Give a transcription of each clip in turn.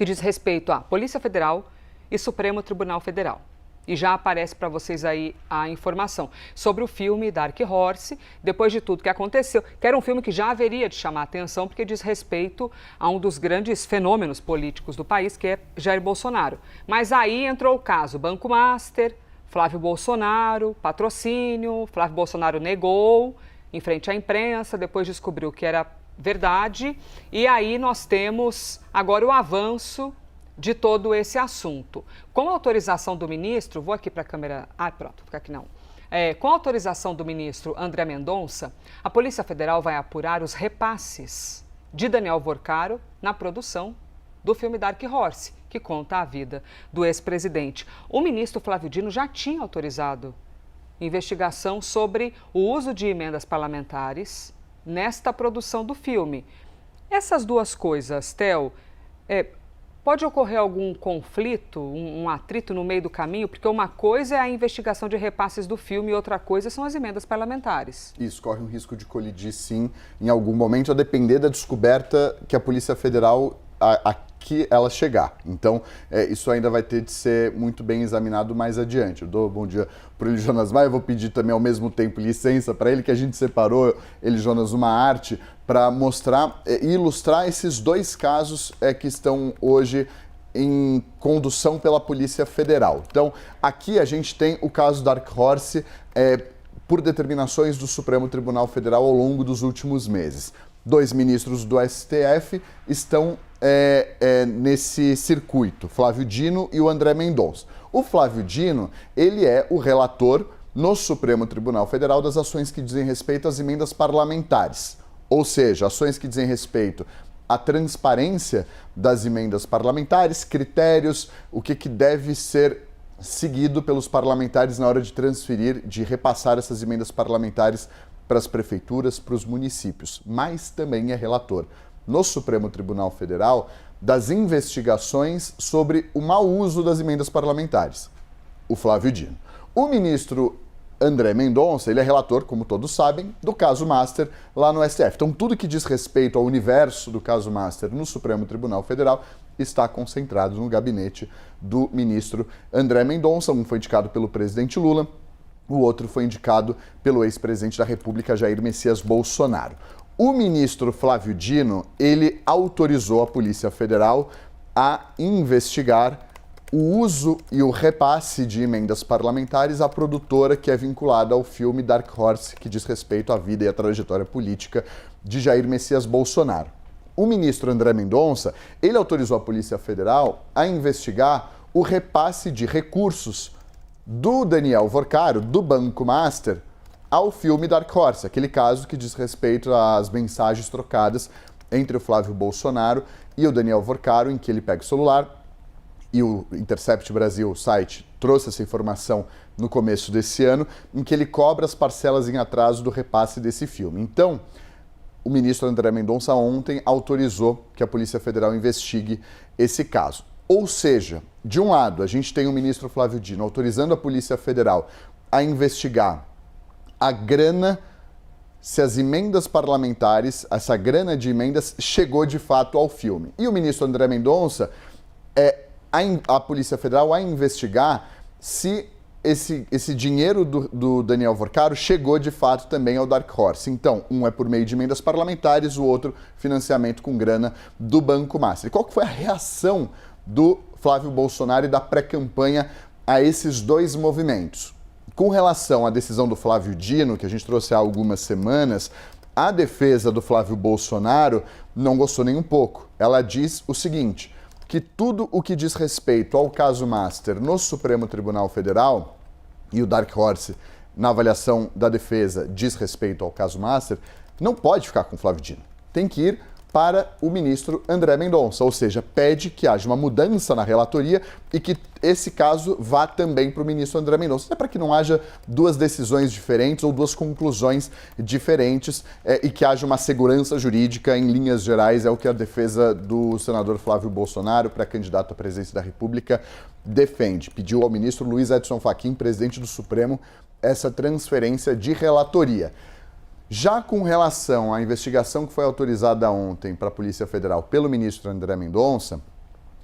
que diz respeito à Polícia Federal e Supremo Tribunal Federal. E já aparece para vocês aí a informação sobre o filme Dark Horse, depois de tudo que aconteceu, que era um filme que já haveria de chamar a atenção porque diz respeito a um dos grandes fenômenos políticos do país, que é Jair Bolsonaro. Mas aí entrou o caso Banco Master, Flávio Bolsonaro, patrocínio, Flávio Bolsonaro negou em frente à imprensa, depois descobriu que era verdade, e aí nós temos agora o avanço de todo esse assunto. Com a autorização do ministro, vou aqui para a câmera, pronto, fica aqui não. Com a autorização do ministro André Mendonça, a Polícia Federal vai apurar os repasses de Daniel Vorcaro na produção do filme Dark Horse, que conta a vida do ex-presidente. O ministro Flávio Dino já tinha autorizado investigação sobre o uso de emendas parlamentares nesta produção do filme. Essas duas coisas, Theo, pode ocorrer algum conflito, um atrito no meio do caminho? Porque uma coisa é a investigação de repasses do filme e outra coisa são as emendas parlamentares. Isso, corre um risco de colidir, sim, em algum momento, a depender da descoberta que a Polícia Federal aqui ela chegar. Então, isso ainda vai ter de ser muito bem examinado mais adiante. Eu dou bom dia para o Jonas Maia, eu vou pedir também ao mesmo tempo licença para ele, que a gente separou, Jonas, uma arte para mostrar e ilustrar esses dois casos que estão hoje em condução pela Polícia Federal. Então, aqui a gente tem o caso Dark Horse por determinações do Supremo Tribunal Federal ao longo dos últimos meses. 2 ministros do STF estão nesse circuito, Flávio Dino e o André Mendonça. O Flávio Dino, ele é o relator no Supremo Tribunal Federal das ações que dizem respeito às emendas parlamentares, ou seja, ações que dizem respeito à transparência das emendas parlamentares, critérios, o que deve ser seguido pelos parlamentares na hora de transferir, de repassar essas emendas parlamentares para as prefeituras, para os municípios, mas também é relator no Supremo Tribunal Federal das investigações sobre o mau uso das emendas parlamentares, o Flávio Dino. O ministro André Mendonça, ele é relator, como todos sabem, do caso Master lá no STF. Então, tudo que diz respeito ao universo do caso Master no Supremo Tribunal Federal está concentrado no gabinete do ministro André Mendonça. Um foi indicado pelo presidente Lula, o outro foi indicado pelo ex-presidente da República, Jair Messias Bolsonaro. O ministro Flávio Dino, ele autorizou a Polícia Federal a investigar o uso e o repasse de emendas parlamentares à produtora que é vinculada ao filme Dark Horse, que diz respeito à vida e à trajetória política de Jair Messias Bolsonaro. O ministro André Mendonça, ele autorizou a Polícia Federal a investigar o repasse de recursos do Daniel Vorcaro, do Banco Master, ao filme Dark Horse, aquele caso que diz respeito às mensagens trocadas entre o Flávio Bolsonaro e o Daniel Vorcaro, em que ele pega o celular, e o Intercept Brasil, o site, trouxe essa informação no começo desse ano, em que ele cobra as parcelas em atraso do repasse desse filme. Então, o ministro André Mendonça ontem autorizou que a Polícia Federal investigue esse caso. Ou seja, de um lado, a gente tem o ministro Flávio Dino autorizando a Polícia Federal a investigar a grana, se as emendas parlamentares, essa grana de emendas chegou de fato ao filme. E o ministro André Mendonça, a Polícia Federal vai investigar se esse dinheiro do Daniel Vorcaro chegou de fato também ao Dark Horse. Então, um é por meio de emendas parlamentares, o outro financiamento com grana do Banco Master. E qual que foi a reação do Flávio Bolsonaro e da pré-campanha a esses dois movimentos? Com relação à decisão do Flávio Dino, que a gente trouxe há algumas semanas, a defesa do Flávio Bolsonaro não gostou nem um pouco. Ela diz o seguinte, que tudo o que diz respeito ao caso Master no Supremo Tribunal Federal e o Dark Horse, na avaliação da defesa, diz respeito ao caso Master, não pode ficar com o Flávio Dino. Tem que ir para o ministro André Mendonça, ou seja, pede que haja uma mudança na relatoria e que esse caso vá também para o ministro André Mendonça, até para que não haja duas decisões diferentes ou duas conclusões diferentes e que haja uma segurança jurídica em linhas gerais, é o que a defesa do senador Flávio Bolsonaro, pré-candidato à presidência da República, defende. Pediu ao ministro Luiz Edson Fachin, presidente do Supremo, essa transferência de relatoria. Já com relação à investigação que foi autorizada ontem para a Polícia Federal pelo ministro André Mendonça,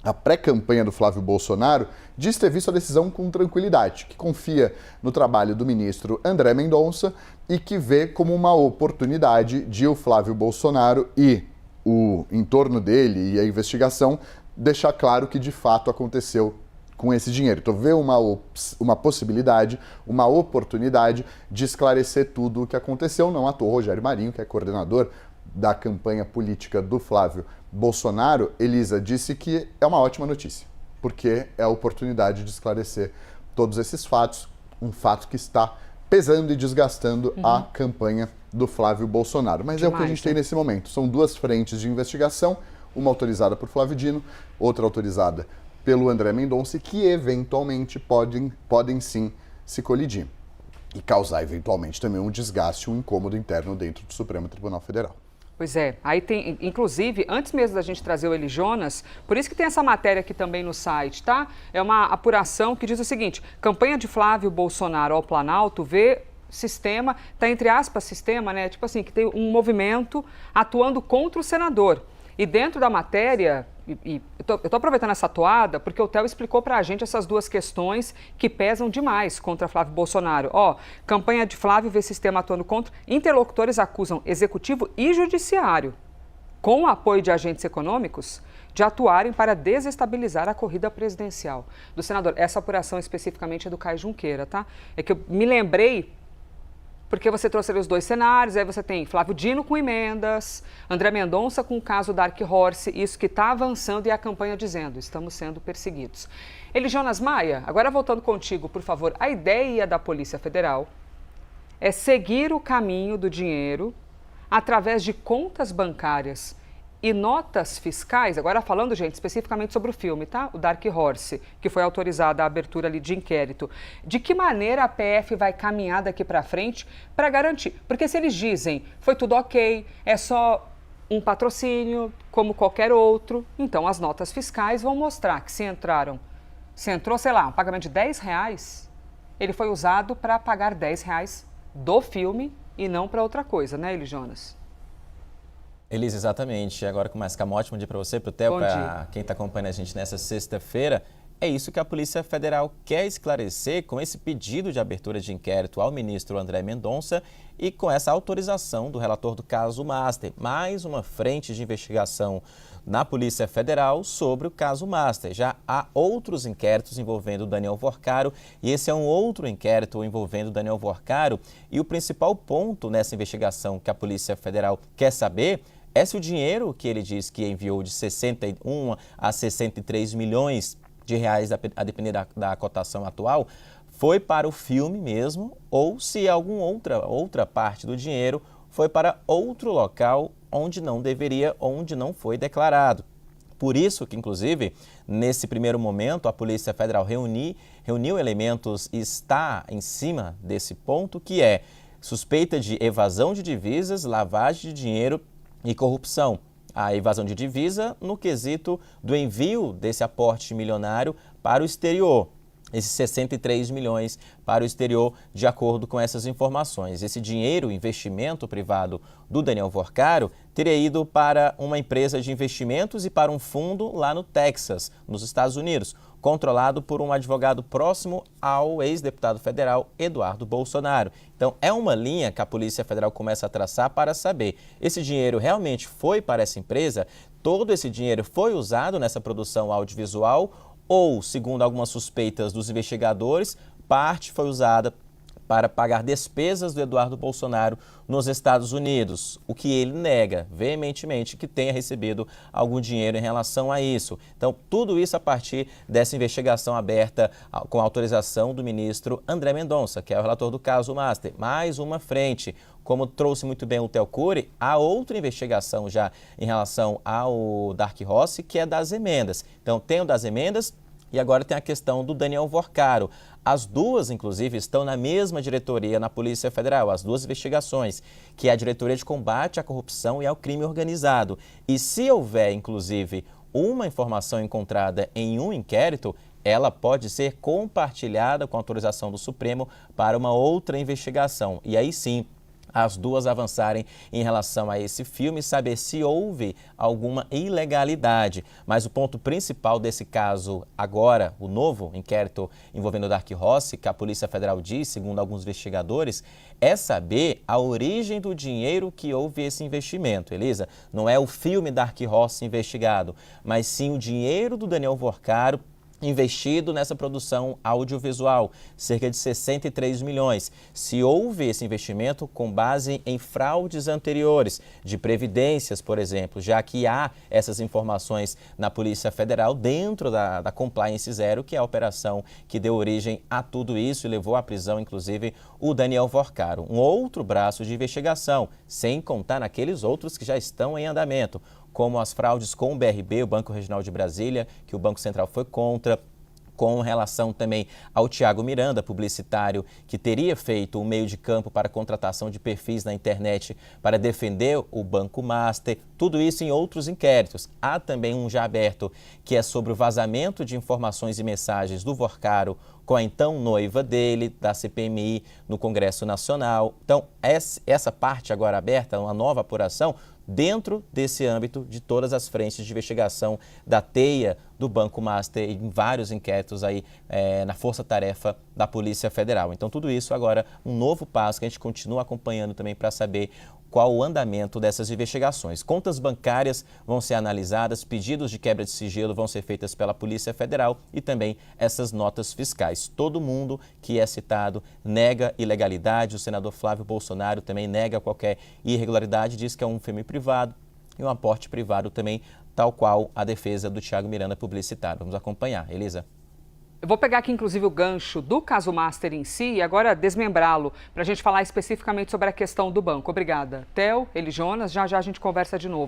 a pré-campanha do Flávio Bolsonaro, diz ter visto a decisão com tranquilidade, que confia no trabalho do ministro André Mendonça e que vê como uma oportunidade de o Flávio Bolsonaro e o entorno dele e a investigação deixar claro que de fato aconteceu com esse dinheiro. Então vê uma possibilidade, uma oportunidade de esclarecer tudo o que aconteceu. Não à toa, Rogério Marinho, que é coordenador da campanha política do Flávio Bolsonaro, Elisa, disse que é uma ótima notícia, porque é a oportunidade de esclarecer todos esses fatos, um fato que está pesando e desgastando a campanha do Flávio Bolsonaro. Mas é o que a gente tem nesse momento. São duas frentes de investigação, uma autorizada por Flávio Dino, outra autorizada pelo André Mendonça, que eventualmente podem sim se colidir e causar eventualmente também um desgaste, um incômodo interno dentro do Supremo Tribunal Federal. Pois é, aí tem, inclusive, antes mesmo da gente trazer o Eli Jonas, por isso que tem essa matéria aqui também no site, tá? É uma apuração que diz o seguinte: campanha de Flávio Bolsonaro ao Planalto vê sistema, tá entre aspas sistema, né? Tipo assim, que tem um movimento atuando contra o senador. E dentro da matéria, eu tô aproveitando essa toada porque o Theo explicou pra gente essas duas questões que pesam demais contra Flávio Bolsonaro. Ó, campanha de Flávio vê sistema atuando contra, interlocutores acusam executivo e judiciário, com o apoio de agentes econômicos, de atuarem para desestabilizar a corrida presidencial do senador. Essa apuração especificamente é do Caio Junqueira, tá? É que eu me lembrei porque você trouxe ali os dois cenários, aí você tem Flávio Dino com emendas, André Mendonça com o caso Dark Horse, isso que está avançando e a campanha dizendo, estamos sendo perseguidos. Eli Jonas Maia, agora voltando contigo, por favor, a ideia da Polícia Federal é seguir o caminho do dinheiro através de contas bancárias e notas fiscais, agora falando, gente, especificamente sobre o filme, tá? O Dark Horse, que foi autorizada a abertura ali de inquérito. De que maneira a PF vai caminhar daqui para frente para garantir? Porque se eles dizem, foi tudo ok, é só um patrocínio, como qualquer outro, então as notas fiscais vão mostrar que se entrou, sei lá, um pagamento de R$10, ele foi usado para pagar R$10 do filme e não para outra coisa, né, Eli Jonas? Elisa, exatamente. Agora começa a ficar um ótimo dia para você, para o Theo, para quem está acompanhando a gente nessa sexta-feira. É isso que a Polícia Federal quer esclarecer com esse pedido de abertura de inquérito ao ministro André Mendonça e com essa autorização do relator do caso Master. Mais uma frente de investigação na Polícia Federal sobre o caso Master. Já há outros inquéritos envolvendo Daniel Vorcaro e esse é um outro inquérito envolvendo Daniel Vorcaro. E o principal ponto nessa investigação que a Polícia Federal quer saber é se o dinheiro que ele diz que enviou de 61 a 63 milhões de reais, a depender da cotação atual, foi para o filme mesmo ou se alguma outra parte do dinheiro foi para outro local onde não deveria, onde não foi declarado. Por isso que, inclusive, nesse primeiro momento, a Polícia Federal reuniu elementos e está em cima desse ponto, que é suspeita de evasão de divisas, lavagem de dinheiro e corrupção. A evasão de divisa no quesito do envio desse aporte milionário para o exterior. Esses 63 milhões para o exterior, de acordo com essas informações. Esse dinheiro, investimento privado do Daniel Vorcaro, teria ido para uma empresa de investimentos e para um fundo lá no Texas, nos Estados Unidos, controlado por um advogado próximo ao ex-deputado federal Eduardo Bolsonaro. Então, é uma linha que a Polícia Federal começa a traçar para saber, esse dinheiro realmente foi para essa empresa? Todo esse dinheiro foi usado nessa produção audiovisual? Ou, segundo algumas suspeitas dos investigadores, parte foi usada para pagar despesas do Eduardo Bolsonaro nos Estados Unidos, o que ele nega veementemente que tenha recebido algum dinheiro em relação a isso. Então, tudo isso a partir dessa investigação aberta com autorização do ministro André Mendonça, que é o relator do caso Master. Mais uma frente. Como trouxe muito bem o Theo Cury, há outra investigação já em relação ao Dark Horse, que é das emendas. Então, tem o das emendas e agora tem a questão do Daniel Vorcaro. As duas, inclusive, estão na mesma diretoria na Polícia Federal, as duas investigações, que é a Diretoria de Combate à Corrupção e ao Crime Organizado. E se houver, inclusive, uma informação encontrada em um inquérito, ela pode ser compartilhada com a autorização do Supremo para uma outra investigação. E aí sim, as duas avançarem em relação a esse filme e saber se houve alguma ilegalidade. Mas o ponto principal desse caso agora, o novo inquérito envolvendo o Dark Horse, que a Polícia Federal diz, segundo alguns investigadores, é saber a origem do dinheiro que houve esse investimento. Elisa, não é o filme Dark Horse investigado, mas sim o dinheiro do Daniel Vorcaro investido nessa produção audiovisual, cerca de 63 milhões. Se houve esse investimento com base em fraudes anteriores, de previdências, por exemplo, já que há essas informações na Polícia Federal dentro da Compliance Zero, que é a operação que deu origem a tudo isso e levou à prisão, inclusive, o Daniel Vorcaro. Um outro braço de investigação, sem contar naqueles outros que já estão em andamento, como as fraudes com o BRB, o Banco Regional de Brasília, que o Banco Central foi contra, com relação também ao Thiago Miranda, publicitário, que teria feito um meio de campo para contratação de perfis na internet para defender o Banco Master, tudo isso em outros inquéritos. Há também um já aberto, que é sobre o vazamento de informações e mensagens do Vorcaro com a então noiva dele, da CPMI, no Congresso Nacional. Então, essa parte agora aberta, uma nova apuração, dentro desse âmbito de todas as frentes de investigação da teia do Banco Master em vários inquéritos aí na força-tarefa da Polícia Federal. Então, tudo isso agora um novo passo que a gente continua acompanhando também para saber qual o andamento dessas investigações. Contas bancárias vão ser analisadas, pedidos de quebra de sigilo vão ser feitas pela Polícia Federal e também essas notas fiscais. Todo mundo que é citado nega ilegalidade, o senador Flávio Bolsonaro também nega qualquer irregularidade, diz que é um filme privado e um aporte privado também, tal qual a defesa do Thiago Miranda publicitário. Vamos acompanhar. Elisa. Eu vou pegar aqui, inclusive, o gancho do caso Master em si e agora desmembrá-lo para a gente falar especificamente sobre a questão do banco. Obrigada. Theo, Eli Jonas, já já a gente conversa de novo.